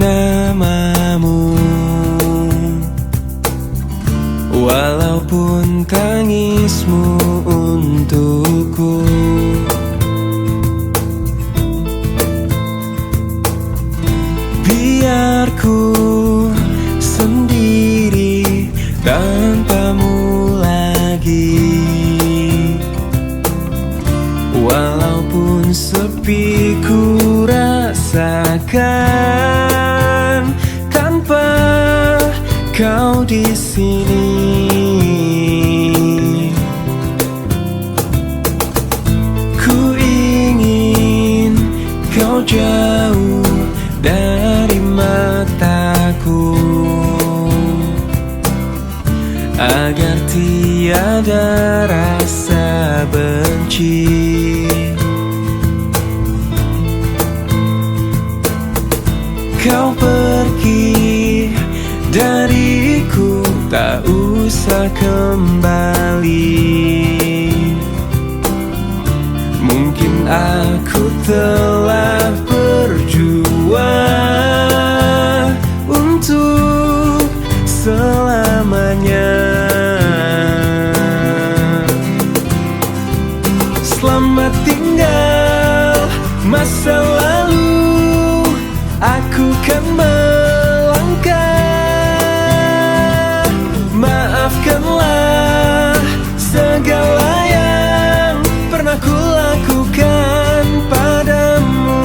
namamu, walaupun tangismu untukku. Biar ku sendiri tanpamu lagi, walaupun sepi ku rasakan tanpa kau di sini. Ku ingin kau jauh dari mataku, agar tiada rasa benci. Kau pergi dariku, tak usah kembali. Mungkin aku telah berjuang untuk selamanya. Selamat tinggal masa lalu, aku kan melangkah. Maafkanlah segala yang pernah ku lakukan padamu.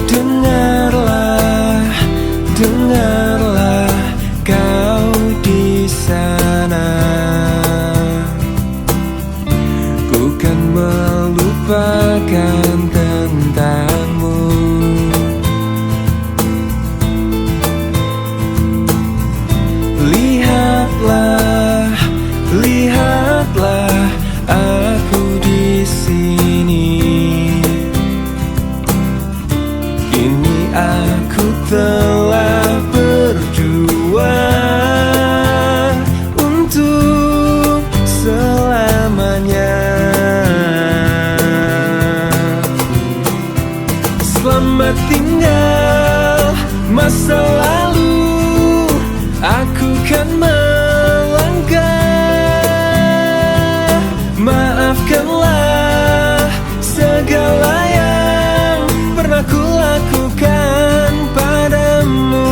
Dengarlah, dengarlah kau di sana. Ku kan melupakan tentangmu. Lihatlah, lihatlah aku di sini. Kini aku telah berjuang untuk selamanya. Selamat tinggal masa lalu, aku kan melangkah. Maafkanlah segala yang pernah ku lakukan padamu.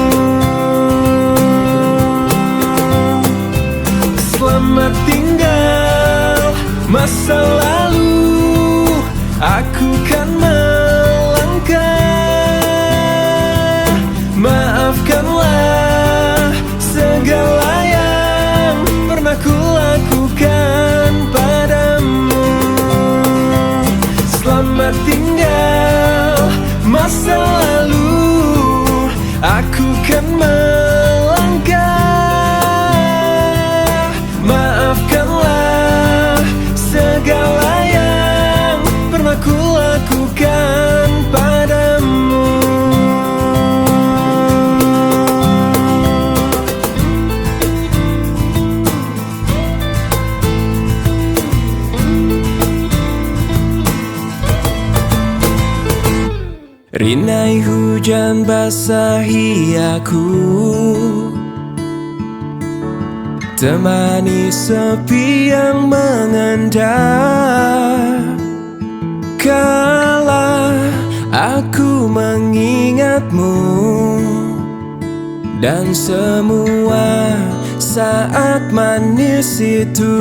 Selamat tinggal masa lalu, aku kan melangkah. Maafkanlah segala yang pernah ku lakukan padamu. Selamat tinggal masa lalu, aku kan melangkah. Maafkanlah segala yang pernah ku lakukan padamu. Rinai hujan basahi aku, temani sepi yang mengendap. Kala aku mengingatmu dan semua saat manis itu.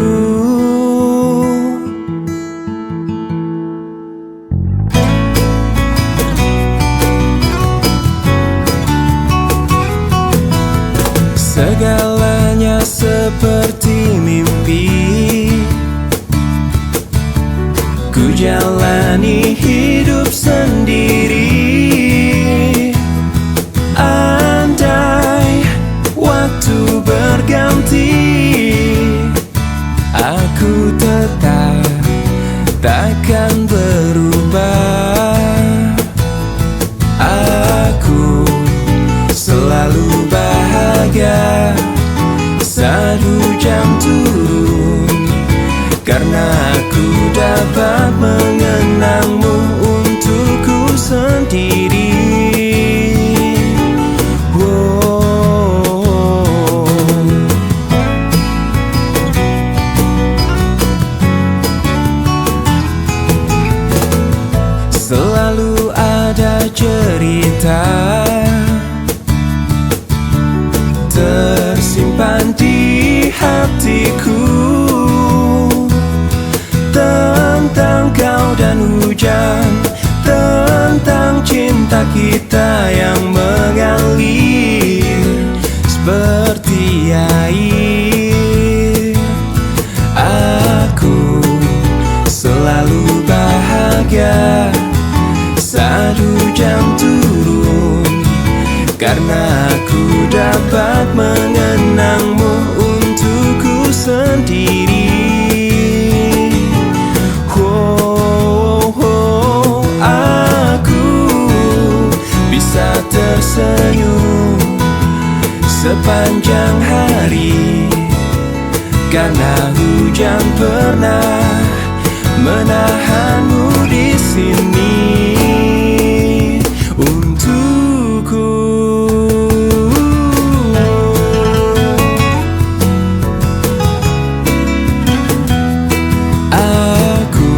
Segalanya seperti mimpi, ku jalani hidup sendiri. Andai waktu berganti, aku tetap takkan berubah. Aku selalu bahagia saat hujan turun, karena aku dapat mengenangmu untuk selalu ada cerita tersimpan di hatiku tentang kau dan hujan, tentang cinta kita yang mengalir seperti air. Aku selalu bahagia saat hujan turun, karena aku dapat mengenangmu untukku sendiri. Aku bisa tersenyum sepanjang hari, karena hujan pernah menahanmu di sini untukku. Aku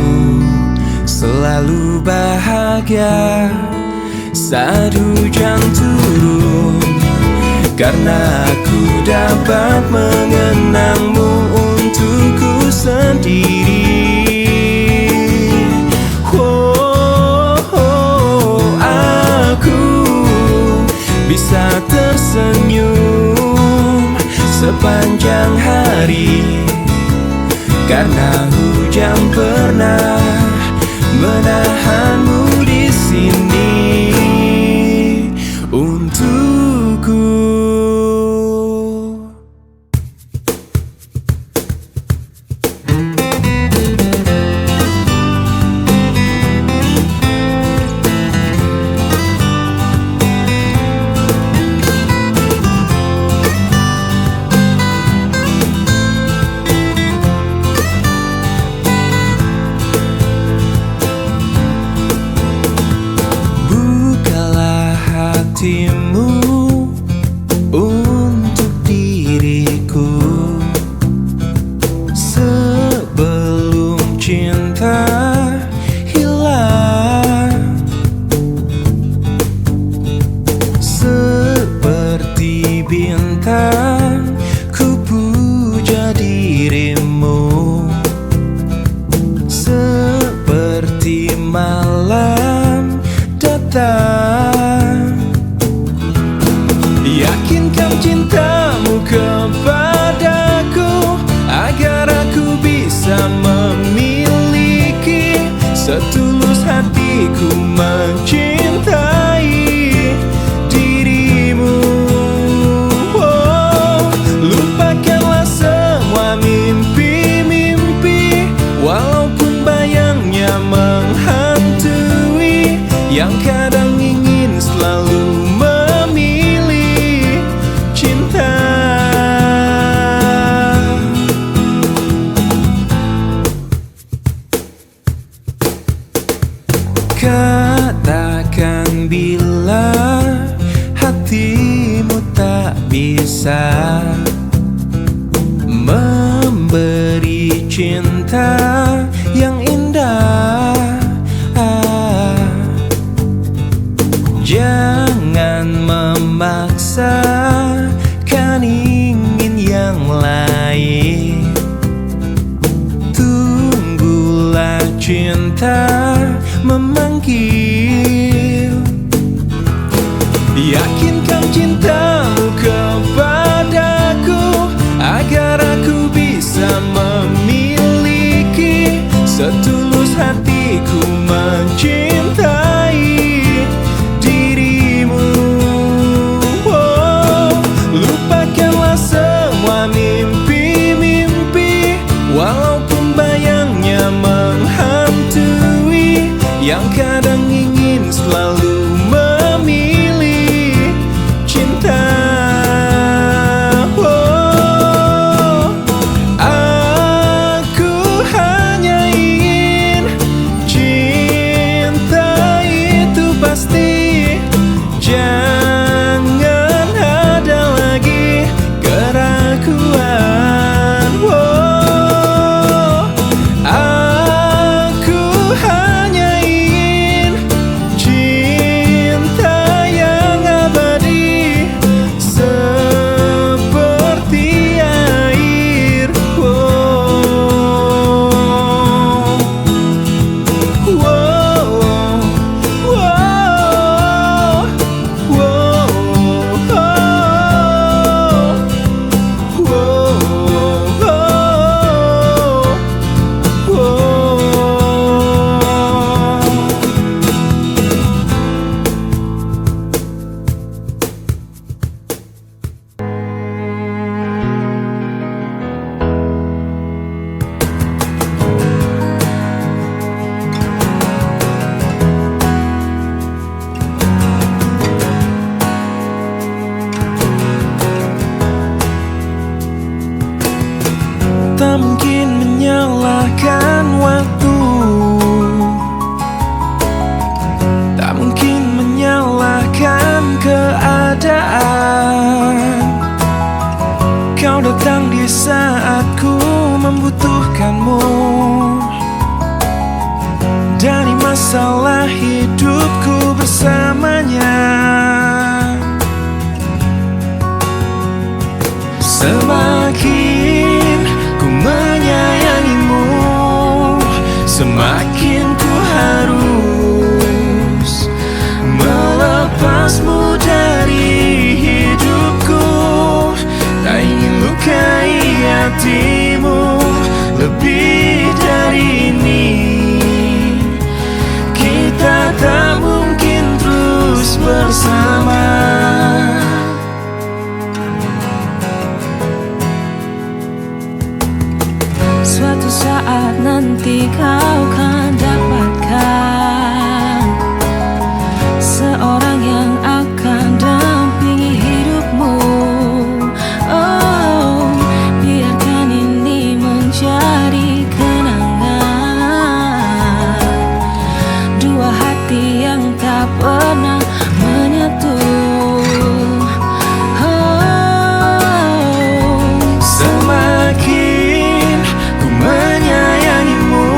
selalu bahagia saat hujan turun, karena aku dapat mengenangmu untukku sendiri. Aku bisa tersenyum sepanjang hari, karena hujan pernah menahanmu di sini untukku. Hatimu untuk diriku sebelum cinta hilang, seperti bintang ku puja dirimu, seperti malam datang. Yakinkan cintamu kepadaku agar aku bisa memiliki setulus hatiku mencintai dirimu. Lupakanlah semua mimpi-mimpi, walaupun bayangnya menghantui, yang kadang ingin selalu memilih cinta. Katakan bila hatimu tak bisa memberi cinta yang indah. Jangan memaksakan ingin yang lain, tunggulah cinta memanggil. Yakinkan cintamu kepadaku agar aku bisa memiliki setulus hatiku mencintai dirimu. Lupakanlah semua mimpi-mimpi, walaupun bayangnya menghantui, yang kadang ingin selalu memilih cinta. Aku hanya ingin cinta itu pasti, jangan ada lagi keraguan. Aku hanya ingin hidupku bersamanya. Semakin ku menyayangimu, semakin ku harus melepasmu dari hidupku. Tak ingin lukai hatimu lebih dari ini. Kita tak mungkin terus bersama. Suatu saat nanti kau kan dapatkan seorang yang akan dampingi hidupmu. Oh, biarkan ini menjadi kenangan dua hati yang tak pernah menyatu. Semakin ku menyayangimu,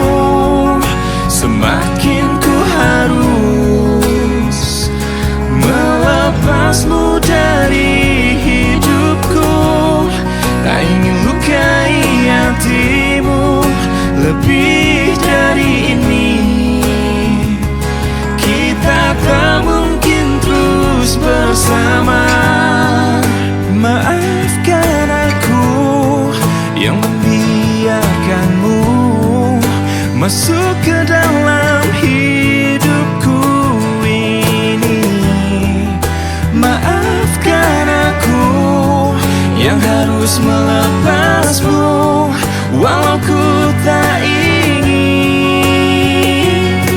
semakin ku harus melepasmu dari hidupku. Tak ingin lukai hatimu lebih dari ini. Kita tak mungkin terus bersama. Maafkan aku yang membiarkanmu masuk ke dalam hidupku ini. Maafkan aku yang harus melepasmu walau ku tak ingin.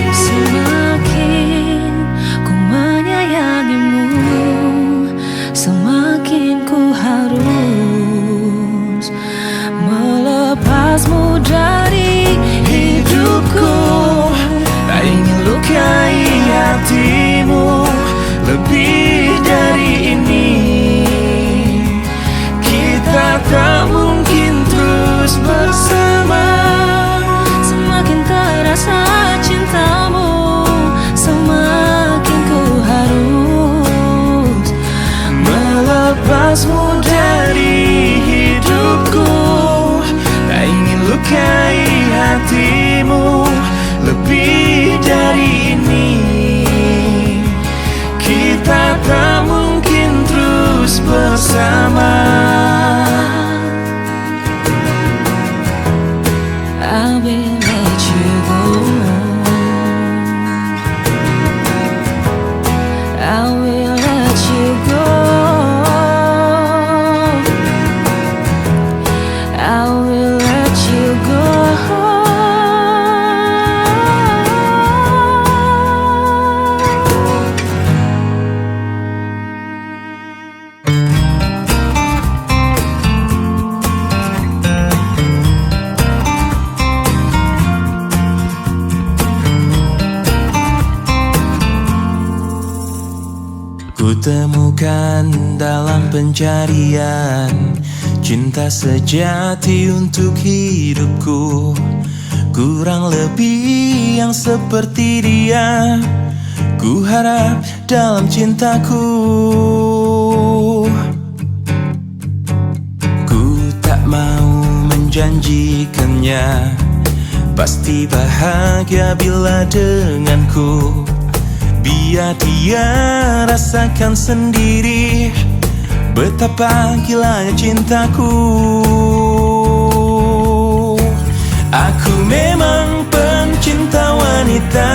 Semakin ku menyayangimu, semakin ku harus melepasmu dari Hidupku tak ingin lukai hatimu lebih dari ini. Kita tak mungkin terus bersama. Semakin terasa cintamu, semakin ku harus melepasmu dari hidupku. Tak ingin lukai hatimu lebih dari ini. Kita tak mungkin terus bersama. I will let you go. I will let you go. I will let you go. Kutemukan dalam pencarian cinta sejati untuk hidupku. Kurang lebih yang seperti dia ku harap dalam cintaku. Ku tak mau menjanjikannya pasti bahagia bila denganku. Biar dia rasakan sendiri betapa gilanya cintaku. Aku memang pencinta wanita,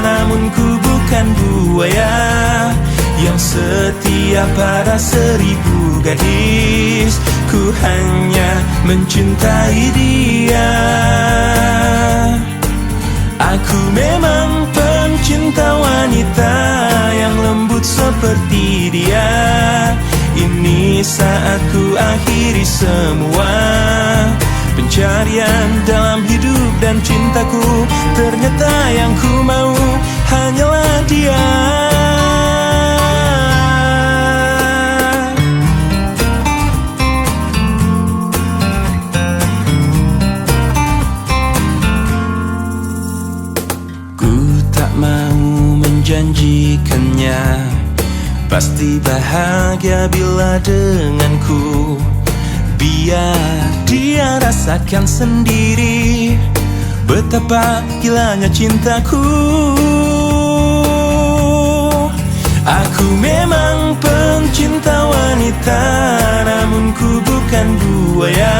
namun ku bukan buaya yang setia pada 1000 gadis. Ku hanya mencintai dia. Aku memang pencinta wanita yang lembut seperti dia. Ini saat ku akhiri semua pencarian dalam hidup dan cintaku. Ternyata yang ku mau hanyalah dia. menjanjikannya pasti bahagia bila denganku. Biar dia rasakan sendiri betapa gilanya cintaku. Aku memang pencinta wanita, namun ku bukan buaya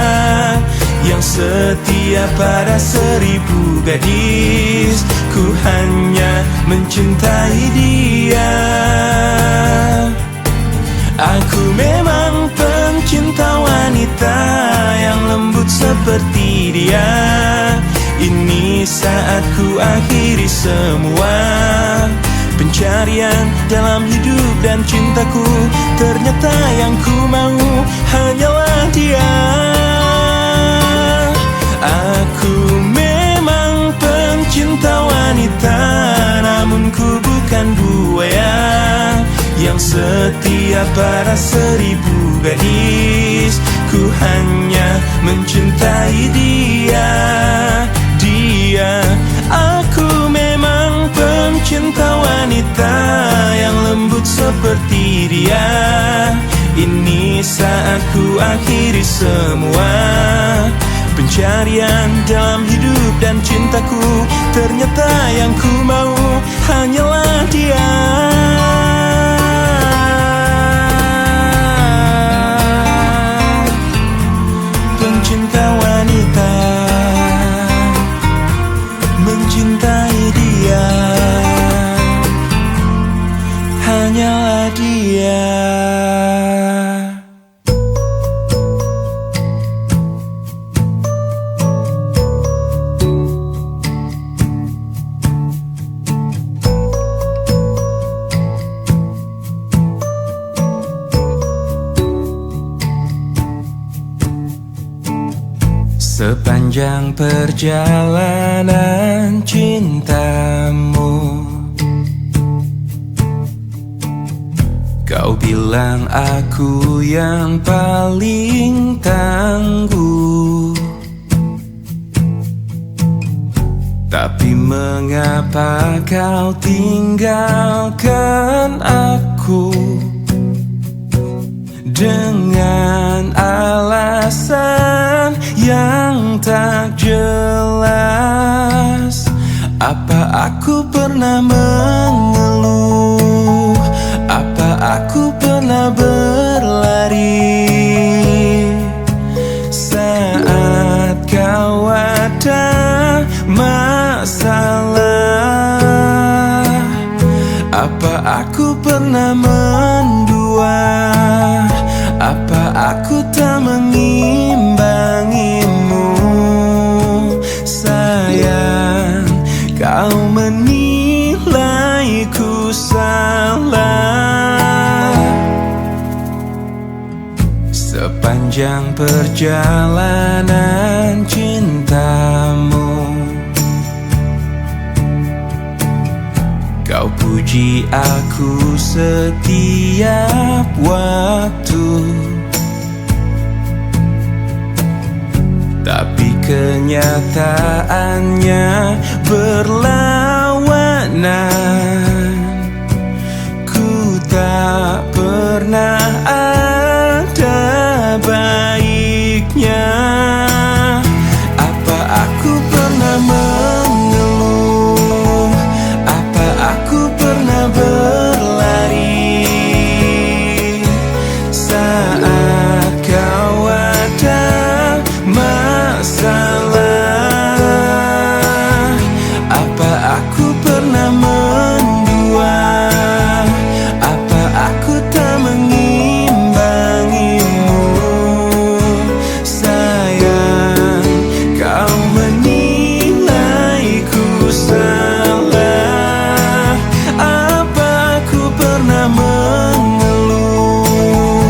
yang setia pada 1000 gadis. Ku hanya mencintai dia. Aku memang pencinta wanita yang lembut seperti dia. Ini saat ku akhiri semua pencarian dalam hidup dan cintaku. Ternyata yang ku mau hanyalah dia. Aku memang pencinta wanita, namun ku bukan buaya yang setia pada 1000 gadis. Ku hanya mencintai dia. Aku memang pencinta wanita yang lembut seperti dia. Ini saat ku akhiri semua pencarian dalam hidup dan cintaku. Ternyata yang ku mau hanyalah dia. Pencinta wanita, mencintai dia, hanyalah dia. Sepanjang perjalanan cintamu, kau bilang aku yang paling tangguh. Tapi mengapa kau tinggalkan aku dengan alasan yang tak jelas? Apa aku pernah mengeluh? Apa aku pernah berlari saat kau ada masalah? Apa aku pernah mendua? Apa aku tak mengimbangimu? Sayang, kau menilaiku salah. Sepanjang perjalanan cintamu, kau puji aku setiap waktu. Tapi kenyataannya berlawanan. Ku tak pernah ada baiknya. Apa aku pernah mengeluh? Apa aku pernah berlari saat kau ada masalah? Apa aku pernah mendua? Apa aku tak mengimbangimu? Sayang, kau menilaiku salah. Apa aku pernah mengeluh?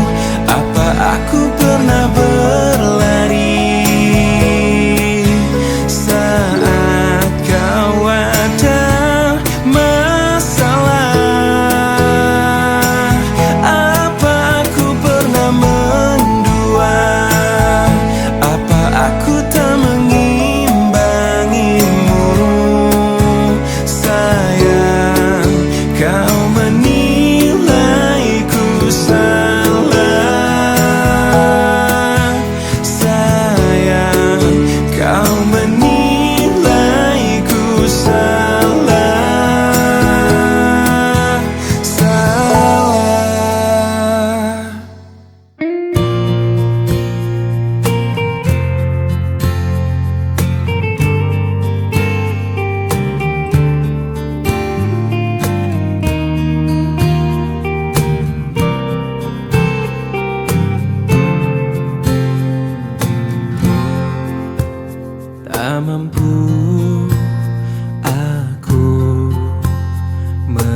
Apa aku pernah berlari saat kau ada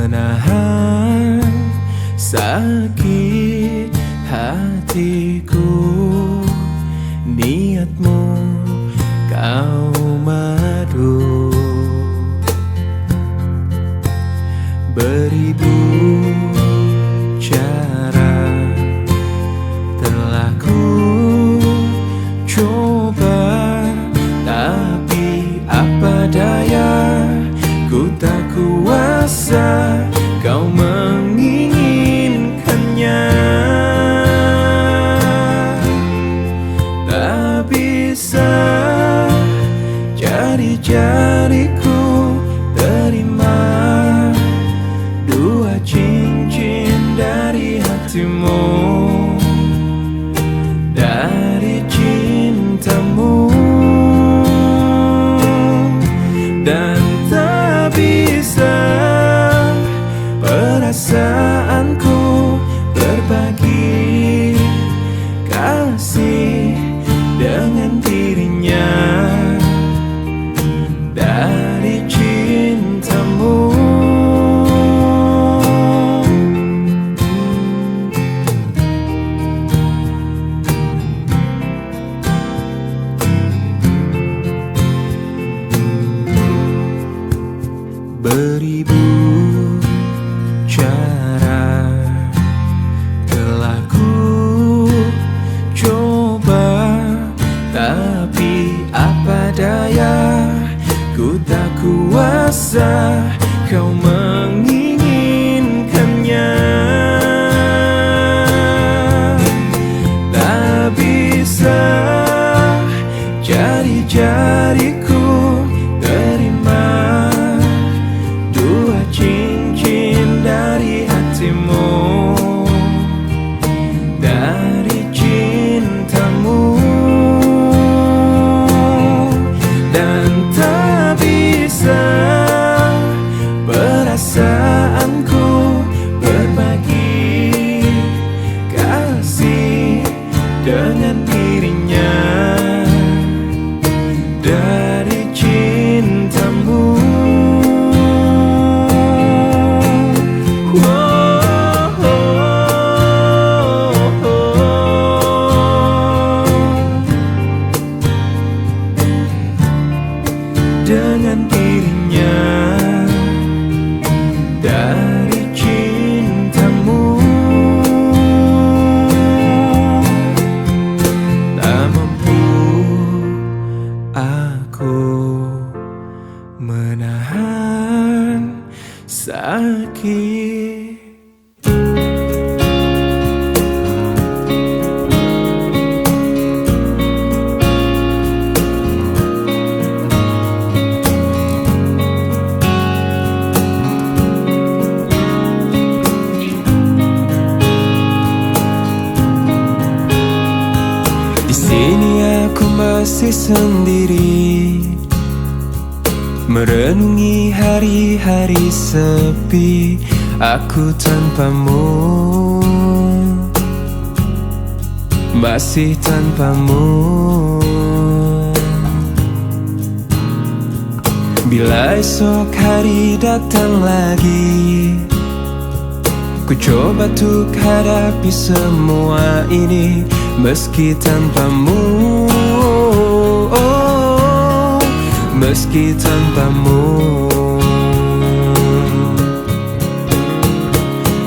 menahan sakit hatiku. Niatmu kau madu, beribu cara telah ku coba, tapi apa daya, ku tak kuasa kau menginginkannya. Tak bisa jari-jariku terima dua cincin dari hatimu, dari cintamu. Dan tak bisa perasaanku berbagi kasih dengan dirinya, dari cintamu. Beribu cara telah ku coba, tapi apa daya, ku tak kuasa kau menginginkannya. Tak bisa jari-jariku terima dua cincin dari hatimu, dari cintamu. Dan tak bisa perasaanku berbagi kasih dengan dirinya, dari cintamu. Dengan dirinya, dari cintamu. Tak mampu aku menahan sakit. Kini aku masih sendiri, merenungi hari-hari sepi aku tanpamu, masih tanpamu. Bila esok hari datang lagi, ku coba untuk hadapi semua ini meski tanpamu, meski tanpamu.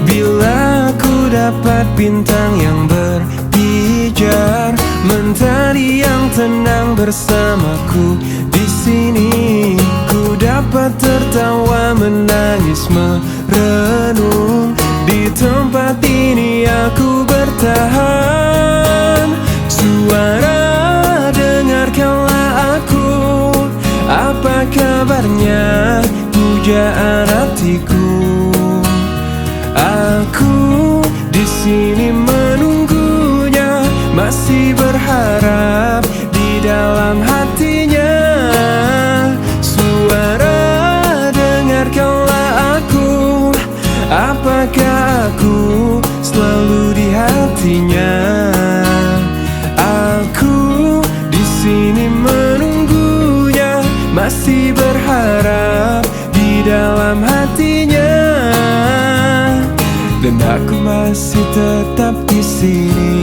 Bila ku dapat bintang yang berpijar, mentari yang tenang bersamaku di sini, ku dapat tertawa, menangis, merenung. Di tempat ini aku bertahan. Suara, dengarkanlah aku, apa kabarnya pujaan hatiku. Aku di sini menunggunya, masih berharap di dalam hatinya. Suara, dengarkanlah aku, apakah aku selalu di hatinya. Aku di sini menunggunya, masih berharap di dalam hatinya. masih tetap di sini.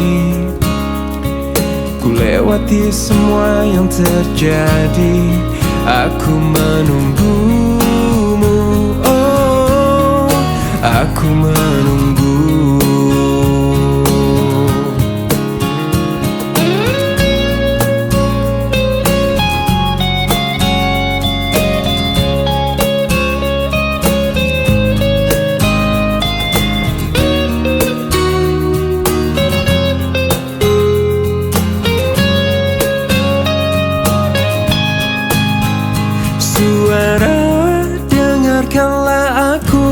Ku lewati semua yang terjadi, aku menunggumu. Oh, aku menunggu. Suara, dengarkanlah aku.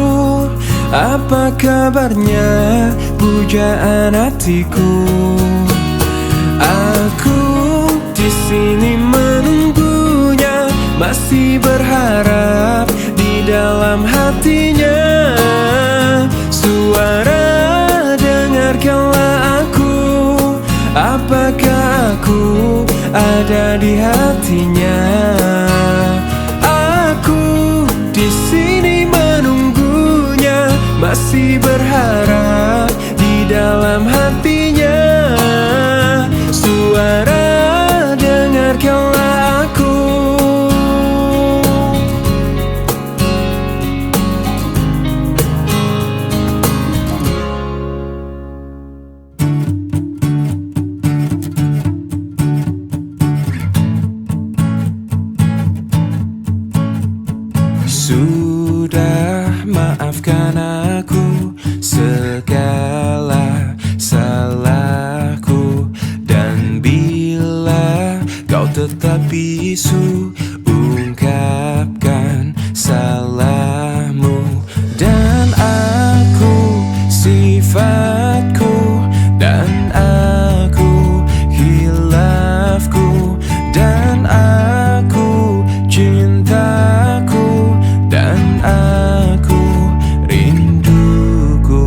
Apa kabarnya, pujaan hatiku? Aku di sini menunggunya, masih berharap di dalam hatinya. Suara, dengarkanlah aku. Apakah aku ada di hatinya? Di sini menunggunya, masih berharap di dalam hatinya. Suara, dengarkanlah aku. Sudah maafkan aku segala salahku, dan bila kau tetap bisu, ungkapkan salahmu. Dan aku sifatku, dan aku hilafku, dan aku cintaku, dan aku rinduku.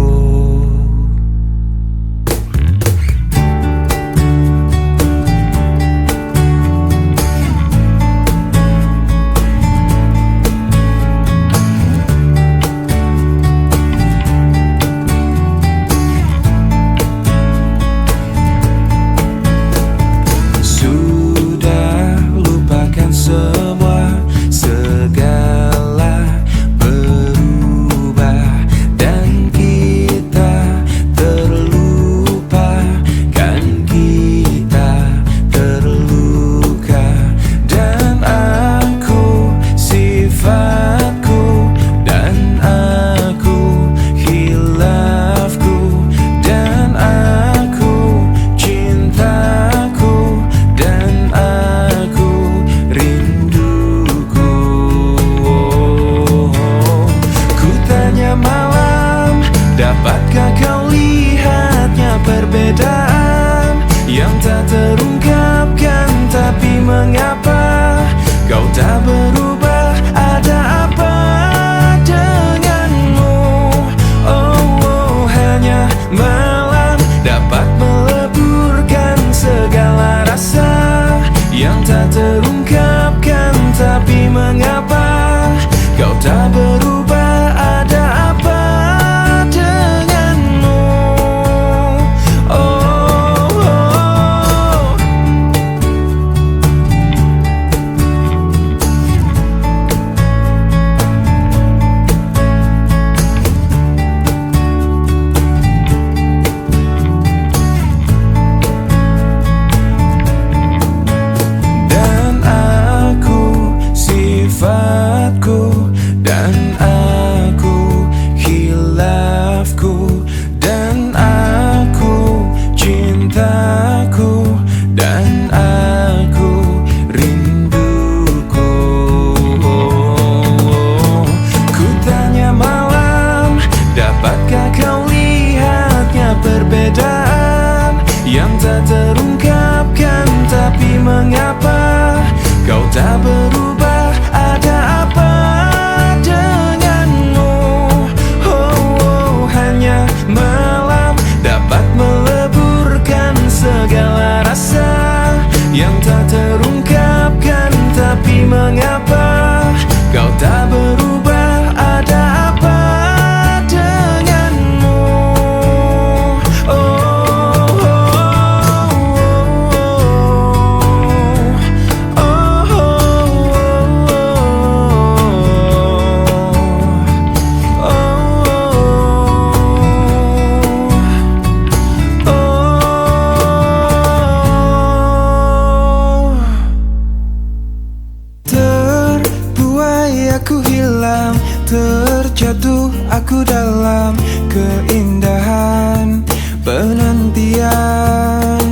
Terjatuh aku dalam keindahan penantian.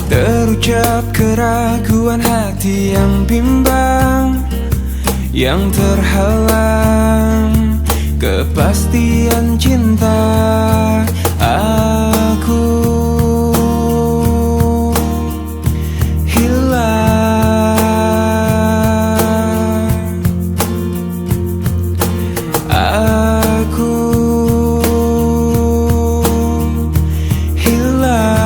Terucap keraguan hati yang bimbang, yang terhalang kepastian cinta. Aku hilang, aku hilang.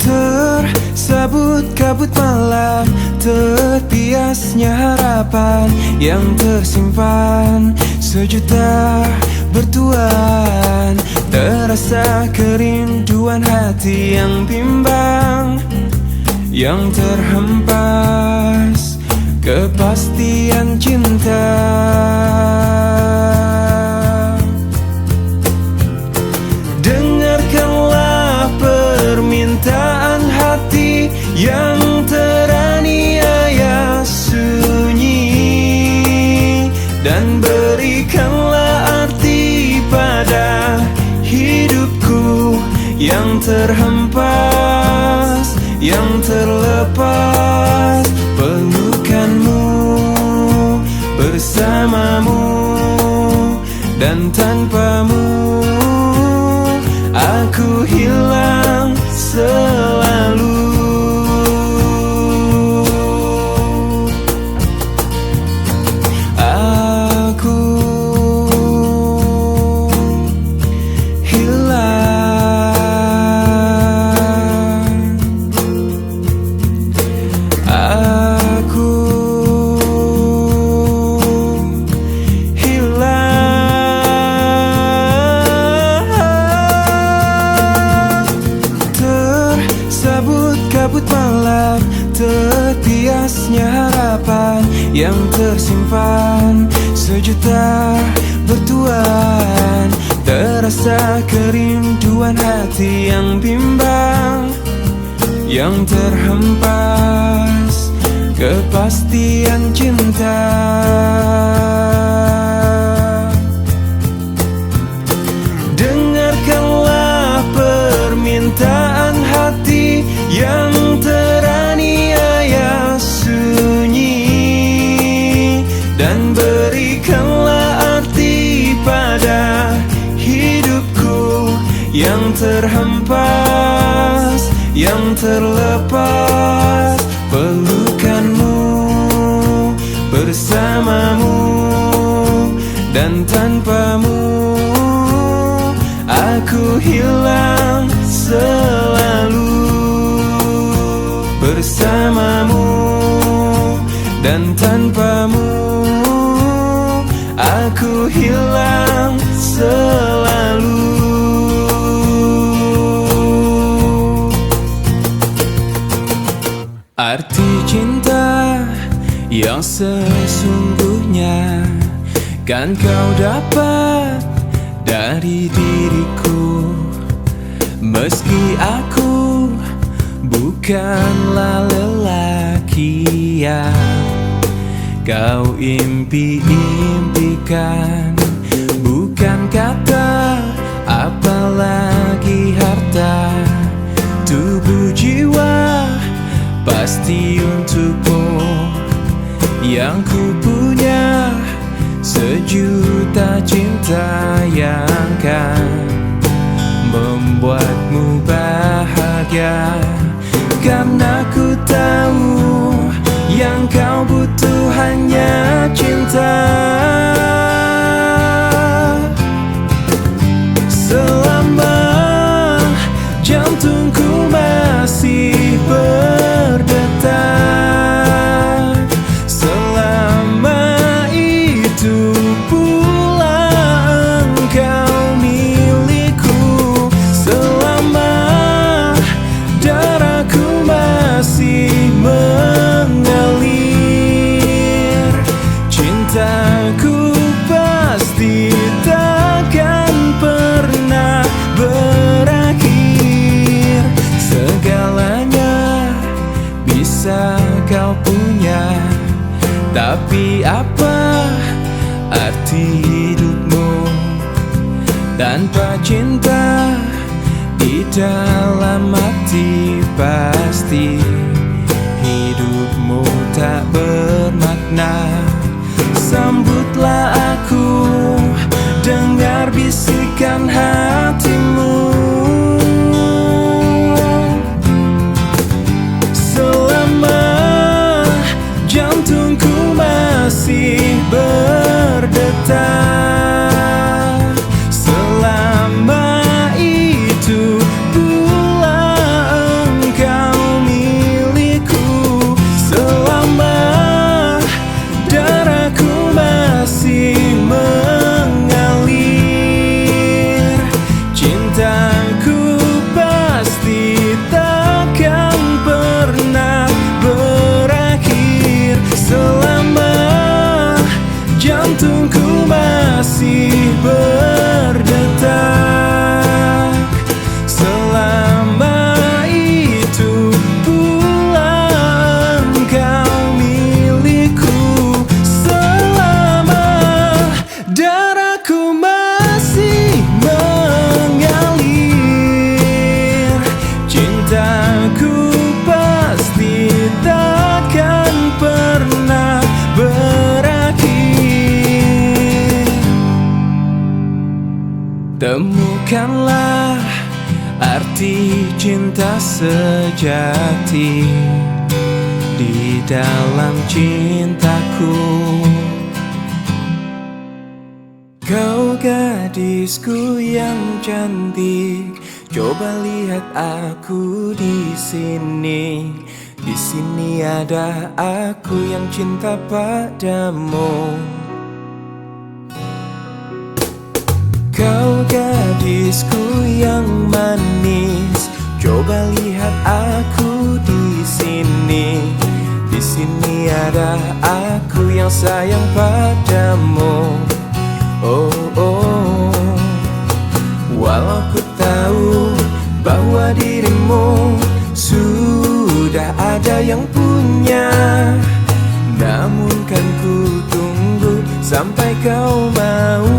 Tersabut kabut malam, terbiasnya harapan yang tersimpan sejuta bertuan. Terasa kerinduan hati yang bimbang, yang terhempas kepastian cinta. Dengarkanlah permintaan hati yang teraniaya sunyi, dan berikanlah arti pada hidupku yang terhempas, yang terlepas. Pelukanmu bersamamu, dan tanpamu aku hilang selalu. Kabut malam, terbiasnya harapan yang tersimpan sejuta bertuan. Terasa kerinduan hati yang bimbang, yang terhempas kepastian cinta. Dengarkanlah permintaan hati yang teraniaya sunyi, dan berikanlah arti pada hidupku yang terhempas, yang terlepas. Pelukanmu bersamamu, dan tanpamu aku hilang selalu. Bersamamu dan tanpamu aku hilang selalu. Arti cinta yang sesungguhnya kan kau dapat dari diriku, meski aku bukanlah lelaki yang kau impi-impikan. Bukan kata, apalagi harta, tubuh jiwa pasti untukmu. Yang ku punya sejuta cinta yang kan membuatmu bahagia. Karena ku tahu yang kau butuh hanya cinta. Selama jantungku masih berdetak, selama itu pula engkau milikku. Selama darahku masih mengalir, cinta punya. Tapi apa arti hidupmu tanpa cinta? Di dalam hati pasti hidupmu tak bermakna. Sambutlah aku, dengar bisikan hatimu. Selama jantungku masih berdetak, selama itu pula engkau milikku. Selama darahku masih mengalir, cintaku pasti takkan pernah berakhir. Selama jantungku masih berdetak, selama itu pula engkau milikku. Selama darahku masih mengalir, cintaku pasti takkan pernah berakhir. Temukanlah arti cinta sejati di dalam cintaku. Kau gadisku yang cantik, coba lihat aku di sini. Di sini ada aku yang cinta padamu. Kau gadisku yang manis, coba lihat aku di sini. Di sini ada aku yang sayang padamu. Oh, oh. Walau ku tahu bahwa dirimu sudah ada yang punya, namun kan ku tunggu sampai kau mau.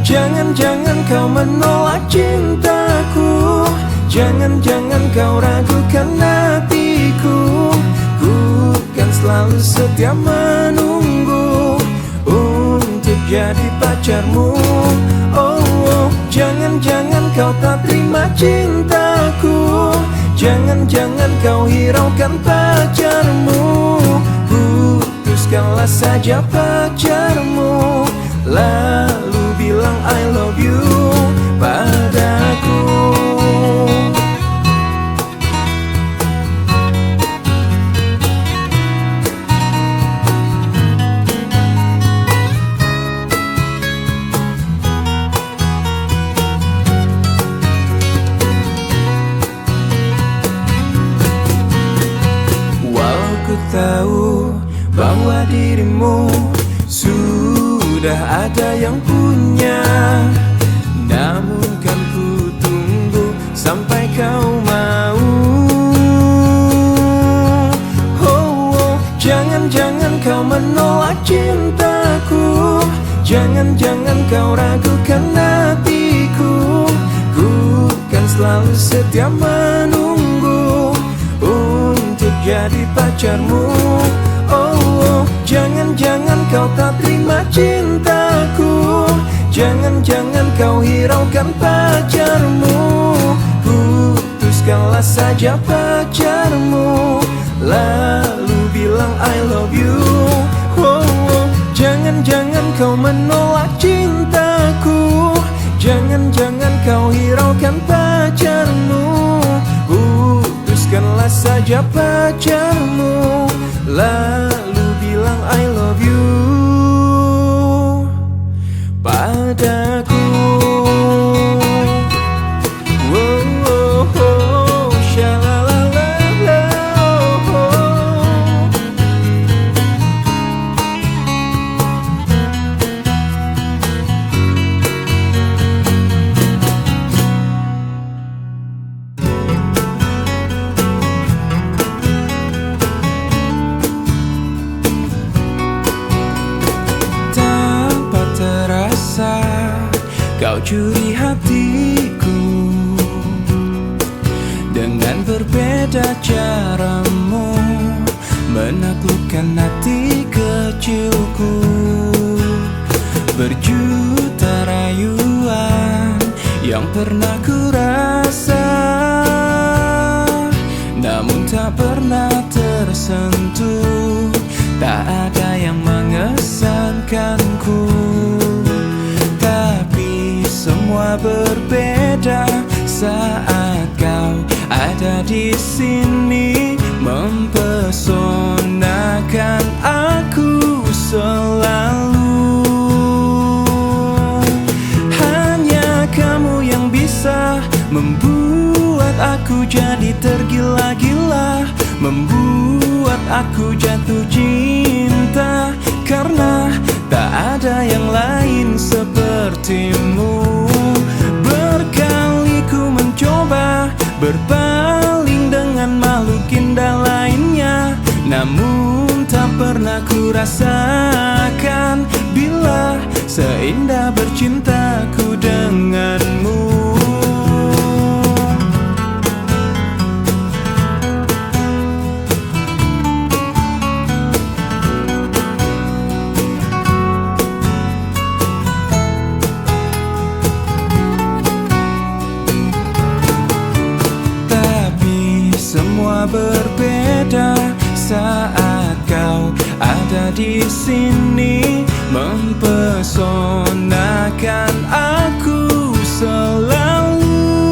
Jangan-jangan kau menolak cintaku, jangan-jangan kau ragukan hatiku. Ku kan selalu setia menunggu untuk jadi pacarmu. Oh, jangan-jangan kau tak terima cintaku, jangan-jangan kau hiraukan pacarmu. Putuskanlah saja pacarmu, lalu bilang I love you padaku. Walau ku tahu bahwa dirimu sudah ada yang punya, namun kan ku tunggu sampai kau mau. Oh, jangan-jangan kau menolak cintaku, jangan-jangan kau ragukan hatiku. Ku kan selalu setia menunggu untuk jadi pacarmu. Oh, jangan-jangan kau tak terima cintaku, jangan-jangan kau hiraukan pacarmu. Putuskanlah saja pacarmu, lalu bilang I love you. Oh, jangan-jangan kau menolak cintaku, jangan-jangan kau hiraukan pacarmu. Putuskanlah saja pacarmu, lalu bilang I love you padaku. Oh, oh, oh, shalalala, oh, oh. mencuri hatiku dengan berbeda caramu menaklukkan hati kecilku. Berjuta rayuan yang pernah ku rasa, namun tak pernah tersentuh. Tak ada yang mengesankanku, tapi semua berbeda saat kau ada di sini, mempesonakan aku selalu. Hanya kamu yang bisa membuat aku jadi tergila-gila, membuat aku jatuh cinta, karena tak ada yang lain sepertimu. Berkali ku mencoba berpaling dengan makhluk indah lainnya, namun tak pernah ku rasakan bila seindah bercintaku denganmu. Semua berbeda saat kau ada di sini, mempesonakan aku selalu.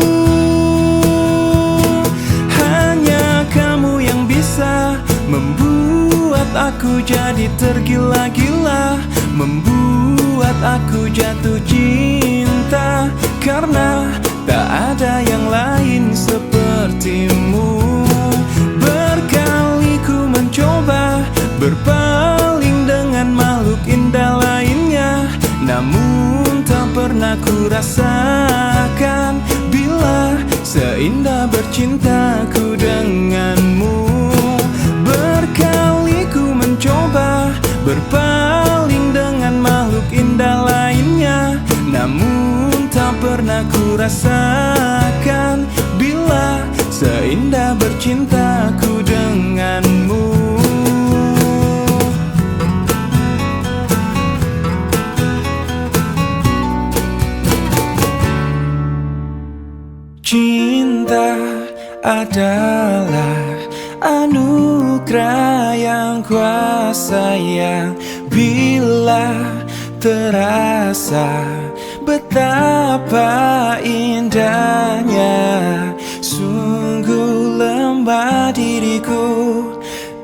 Hanya kamu yang bisa membuat aku jadi tergila-gila, membuat aku jatuh cinta, karena tak ada yang lain sepertimu. Berkali ku mencoba berpaling dengan makhluk indah lainnya, namun tak pernah ku rasakan bila seindah bercintaku denganmu. Berkali ku mencoba berpaling dengan makhluk indah lainnya, namun tak pernah ku rasakan bila seindah bercintaku denganmu. Cinta adalah anugerah yang kuasa, yang bila terasa betapa indahnya. Sungguh lemah diriku,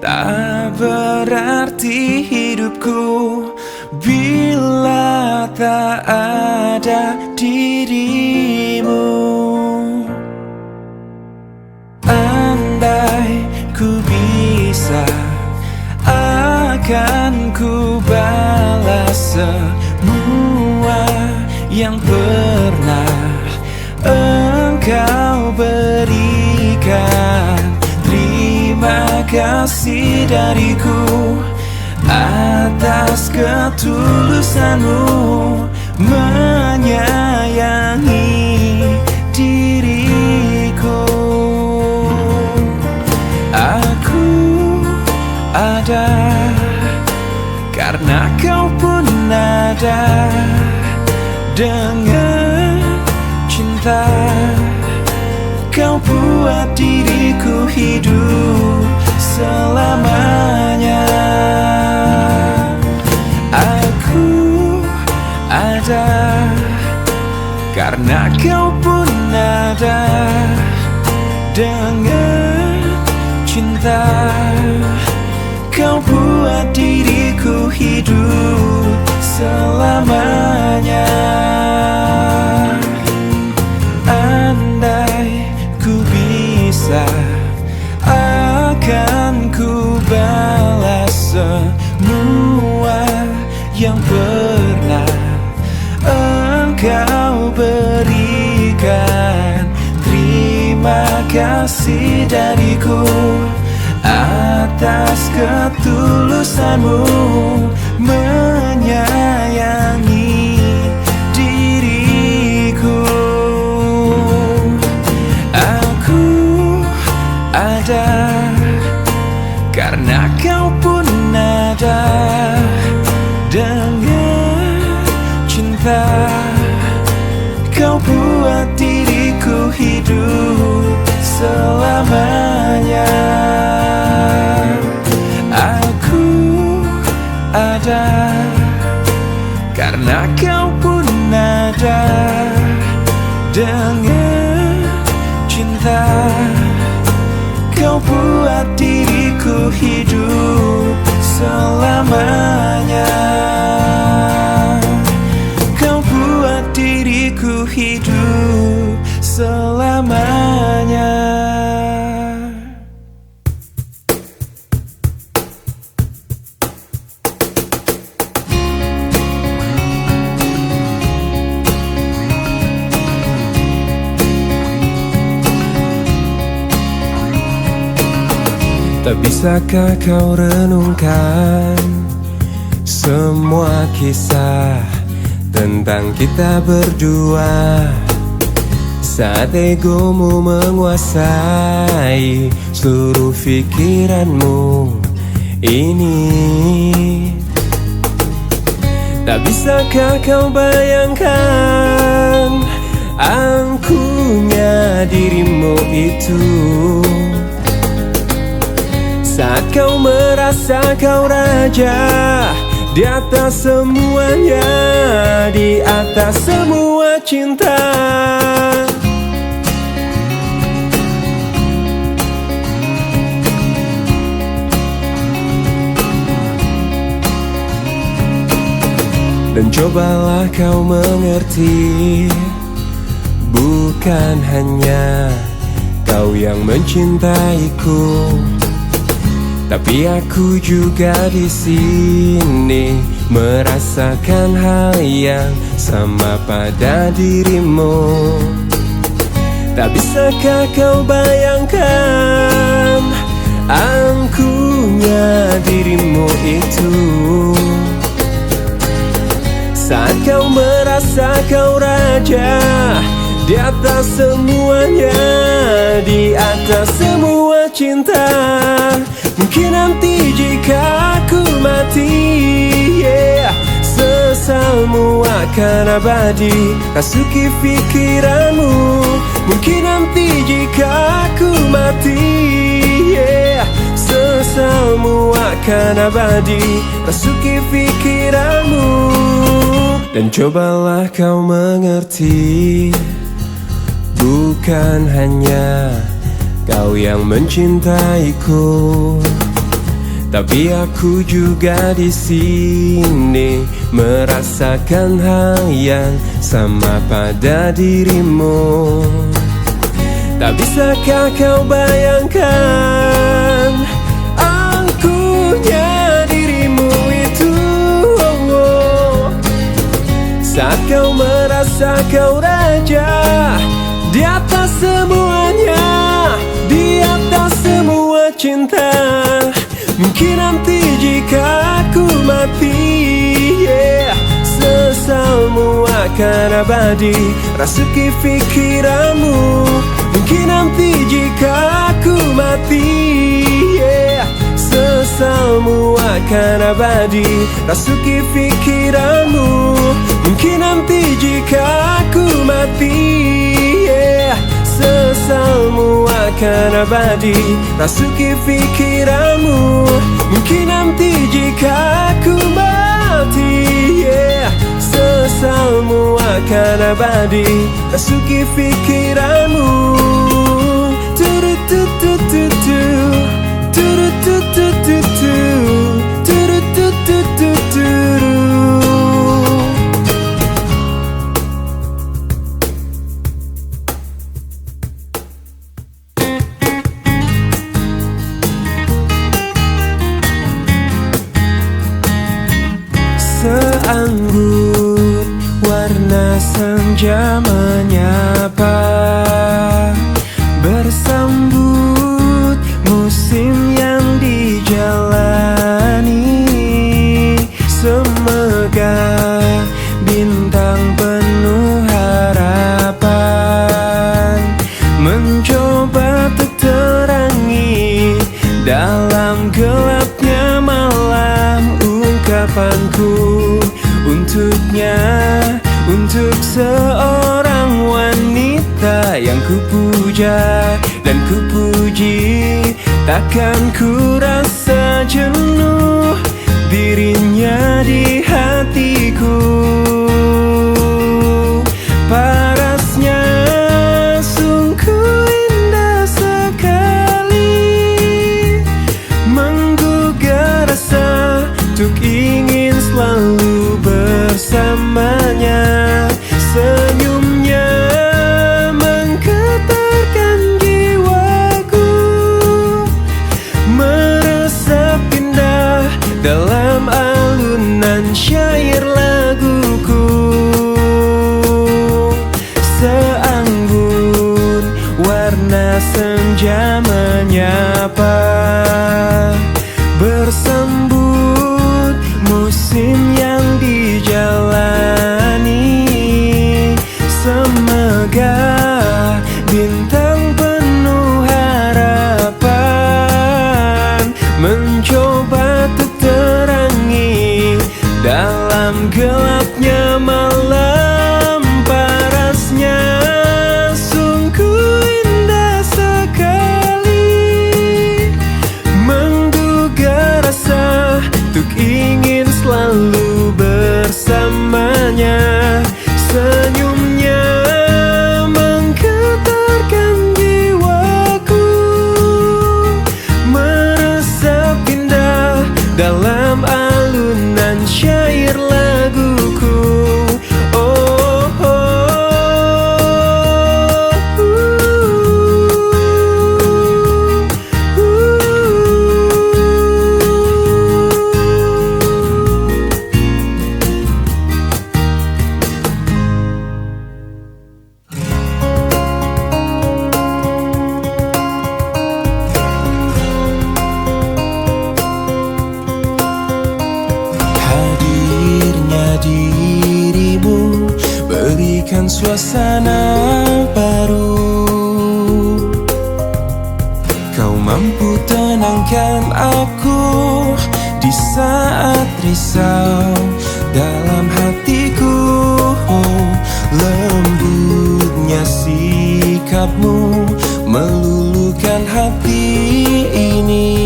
tak berarti hidupku bila tak ada dirimu. Andai ku bisa, akan ku balas semua yang pernah engkau berikan. Terima kasih dariku atas ketulusanmu menyayangi diriku. Aku ada karena kau pun ada. Dengan cinta kau buat diriku hidup selamanya. Aku ada karena kau pun ada. Dengan cinta kau buat diriku hidup selamanya. Andai ku bisa, akan ku balas semua yang pernah engkau berikan. Terima kasih dariku atas ketulusanmu menyayangi diriku. Karena kau pun ada dengan cinta, kau buat diriku hidup selamanya. Aku ada karena kau pun ada dengan cinta, kau buat diriku hidup selamanya. Kau buat diriku hidup selamanya. Tak bisakah kau renungkan semua kisah tentang kita berdua, saat egomu menguasai seluruh pikiranmu ini. Tak bisakah kau bayangkan angkuhnya dirimu itu, saat kau merasa kau raja di atas semuanya, di atas semua cinta. Dan cobalah kau mengerti, bukan hanya kau yang mencintaiku, tapi aku juga di sini merasakan hal yang sama pada dirimu. Tak bisakah kau bayangkan angkuhnya dirimu itu, saat kau merasa kau raja di atas semuanya, di atas semua cinta. Mungkin nanti jika aku mati, sesalmu akan abadi rasuki pikiranmu. Mungkin nanti jika aku mati, sesalmu akan abadi rasuki pikiranmu. Dan cobalah kau mengerti, bukan hanya kau yang mencintaiku, tapi aku juga di sini merasakan hal yang sama pada dirimu. Tak bisakah kau bayangkan angkuhnya dirimu itu, saat kau merasa kau raja di atas semuanya, di atas semua cinta. Mungkin nanti jika aku mati, sesalmu akan abadi rasuki pikiranmu. Mungkin nanti jika aku mati, sesalmu akan abadi rasuki pikiranmu. Mungkin nanti jika aku mati, sesalmu akan abadi rasuki pikiranmu. Mungkin nanti jika aku mati, sesalmu akan abadi rasuki pikiranmu. Turututututu, turututututu, turututututu. Seanggur warna senja menyapa, bersambut musim yang dijalani. Semegah bintang penuh harapan mencoba terterangi dalam gelapnya malam. Ungkapanku untuknya, untuk seorang wanita yang kupuja dan kupuji. Takkan ku rasa jenuh dirinya di hatiku. Parasnya sungguh indah sekali, menggugah rasa untuk ingin selalu bersamanya. Senyumnya menggetarkan jiwaku, meresap indah dalam alunan syair laguku. Seanggun warna senja menyapa, bersambut musim yang dijalani. Semegah bintang penuh harapan, mencoba terterangi dalam gelapnya malam. Parasnya sungguh indah sekali, menggugah rasa untuk ingin selalu bersamanya. Senyumnya menggetarkan jiwaku, meresap indah dalam alunan syair laguku. Oh, hadirnya dirimu berikan suasana baru. Kau mampu tenangkan aku di saat risau dalam hatiku. Lembutnya sikapmu meluluhkan hati ini.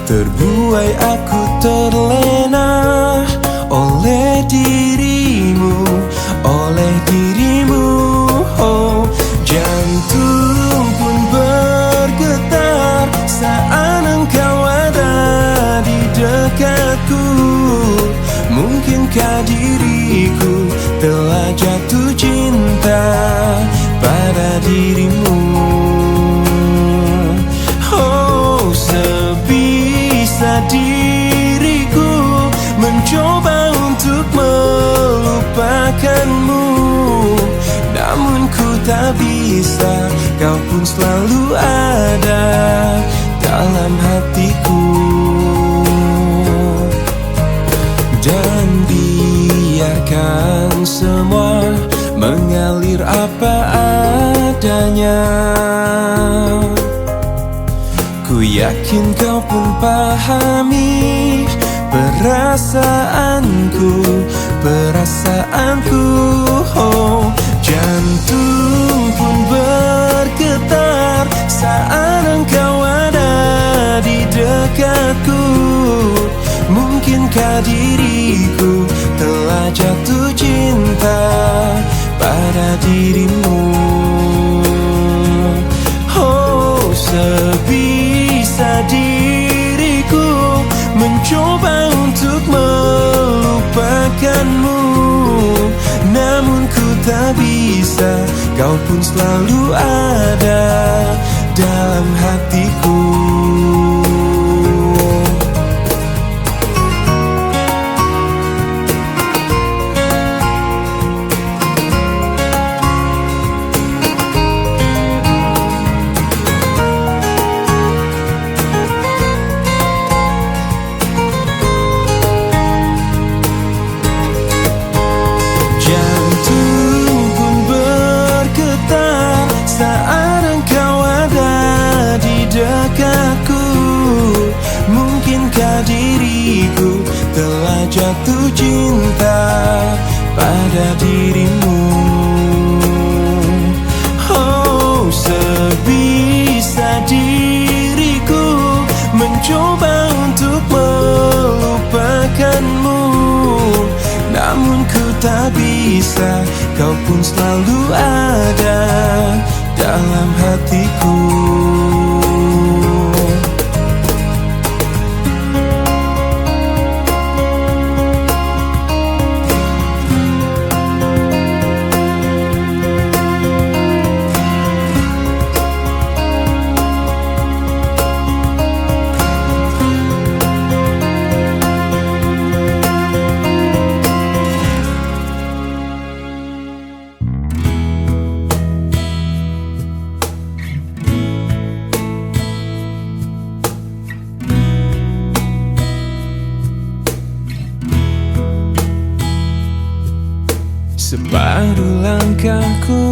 Terbuai aku terlena oleh dirimu, oleh dirimu. Oh, jantung pun bergetar saat engkau ada di dekatku. Mungkinkah diriku telah jatuh cinta pada dirimu? Oh, sebisa diriku mencoba untuk melupakanmu, namun ku tak bisa. Kau pun selalu ada dalam hatiku. Dan biarkan semua mengalir apa adanya. Ku yakin kau pun pahami perasaanku, perasaanku. Oh, jantung pun bergetar saat engkau ada di dekatku. Mungkinkah diriku telah jatuh cinta pada dirimu? Oh, sebisa diriku mencoba untuk melupakanmu, namun ku tak bisa. Kau pun selalu ada dalam hatiku. dekatku. Mungkinkah diriku telah jatuh cinta pada dirimu? Oh, sebisa diriku mencoba untuk melupakanmu, namun ku tak bisa. Kau pun selalu ada dalam hatiku. Separuh langkahku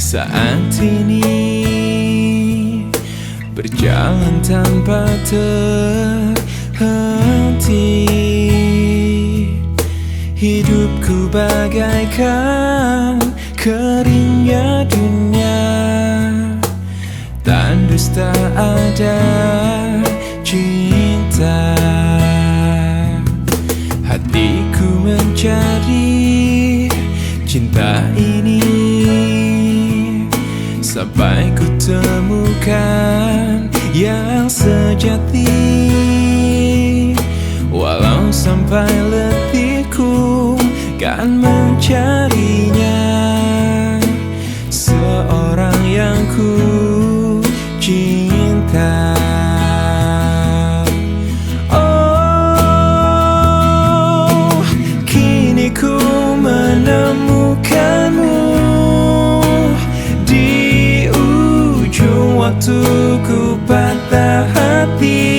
saat ini berjalan tanpa terhenti. Hidupku bagaikan keringnya dunia, tandus tak ada cinta. Hatiku mencari cinta ini sampai ku temukan yang sejati. Walau sampai letihku kan mencarinya, seorang yang ku cinta. Oh, kini ku menemukanmu di ujung waktu ku patah hati.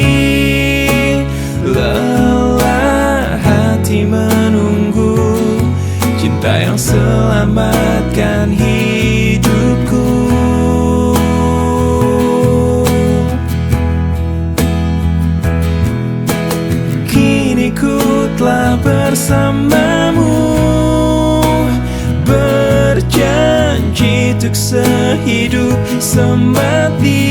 Lelah hati menunggu cinta yang selamatkan hidupku. Kini ku telah bersamamu, berjanji untuk sehidup semati,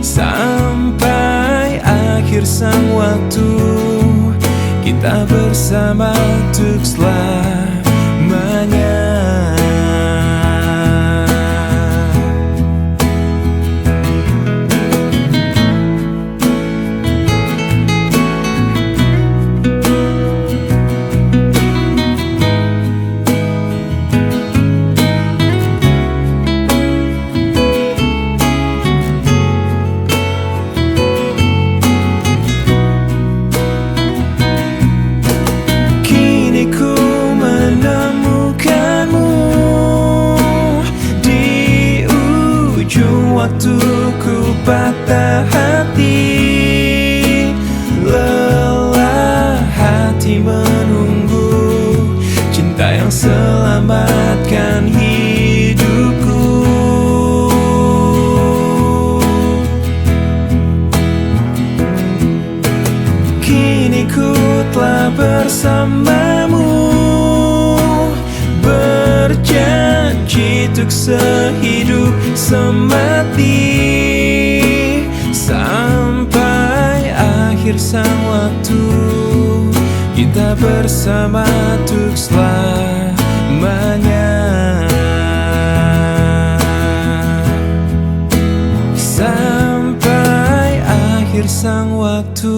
sampai akhir sang waktu kita bersama untuk selamanya. Waktu ku patah hati, lelah hati menunggu cinta yang selamatkan hidupku. Kini ku telah bersamamu, berjanji untuk sehidup semati, sampai akhir sang waktu kita bersama untuk selamanya. Sampai akhir sang waktu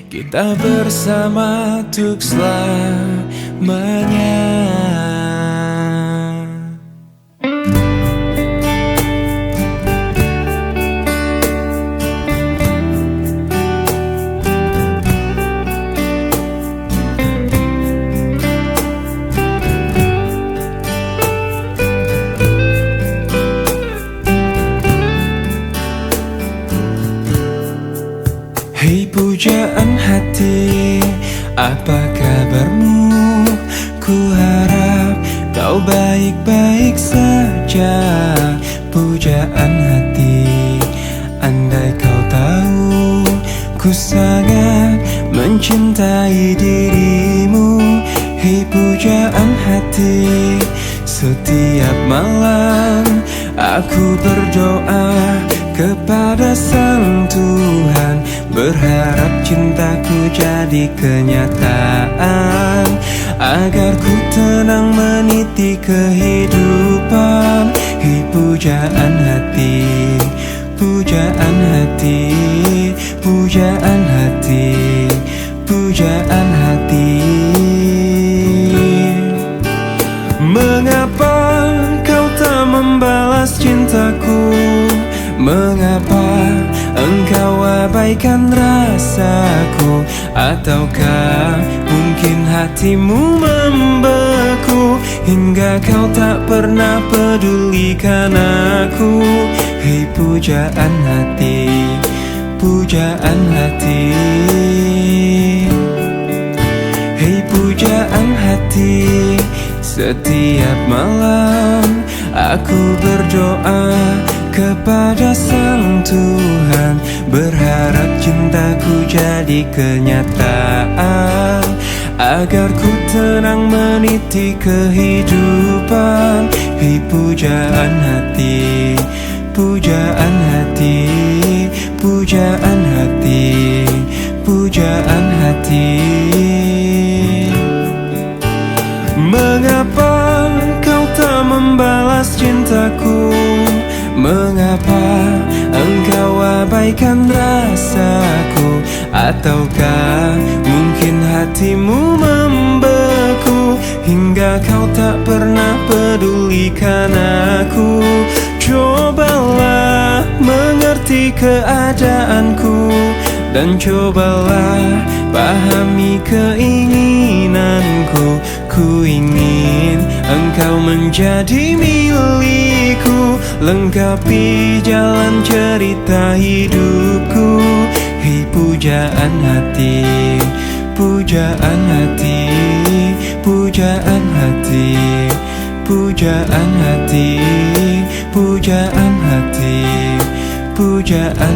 kita bersama untuk selamanya. Hei pujaan hati, apa kabarmu? Ku harap kau baik-baik saja. Pujaan hati, Ku sangat mencintai dirimu. Hei pujaan hati, setiap malam aku berdoa kepada Sang Tuhan, berharap cintaku jadi kenyataan, agar ku tenang meniti kehidupan. Hei pujaan hati, pujaan hati, pujaan hati, pujaan hati. Mengapa kau tak membalas cintaku? Mengapa engkau abaikan rasaku? Ataukah mungkin hatimu membeku hingga kau tak pernah pedulikan aku? Hei pujaan hati, pujaan hati. Hei pujaan hati, setiap malam aku berdoa kepada Sang Tuhan, berharap cintaku jadi kenyataan, agar ku tenang meniti kehidupan. Hei pujaan hati, pujaan hati, pujaan hati, pujaan hati. Mengapa kau tak membalas cintaku? Mengapa engkau abaikan rasaku? Ataukah mungkin hatimu membeku hingga kau tak pernah pedulikan aku? Cobalah mengerti keadaanku, dan cobalah pahami keinginanku. Ku ingin engkau menjadi milikku, lengkapi jalan cerita hidupku. Hei pujaan hati, pujaan hati, pujaan hati, pujaan hati, pujaan hati, pujaan